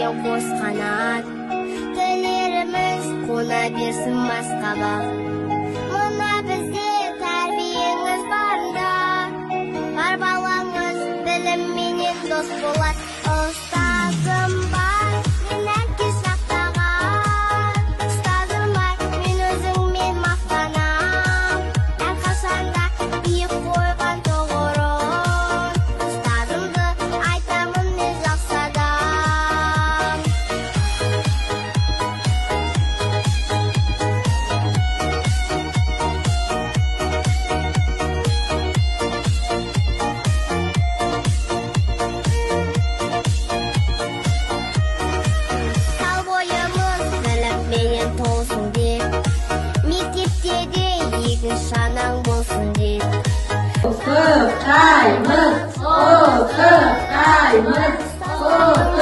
берген қос қанат, тілеріміз қона берсін басқа бақ. Мына бізде тәрбиеңіз барында, бар балаңыз білімменен дос болады. Ұстазым бар, мен әке сақтаған, ұстазым-ай, мен өзіңмен мақтанам. Әрқашанда биік қойған тұғырын, ұстазымды айтамын мен жақсы адам. Сал бойымыз білімменен толсын деп, мектепте де егіз шанаң болсын деп. Оқытаймыз, оқытаймыз, оқытаймыз.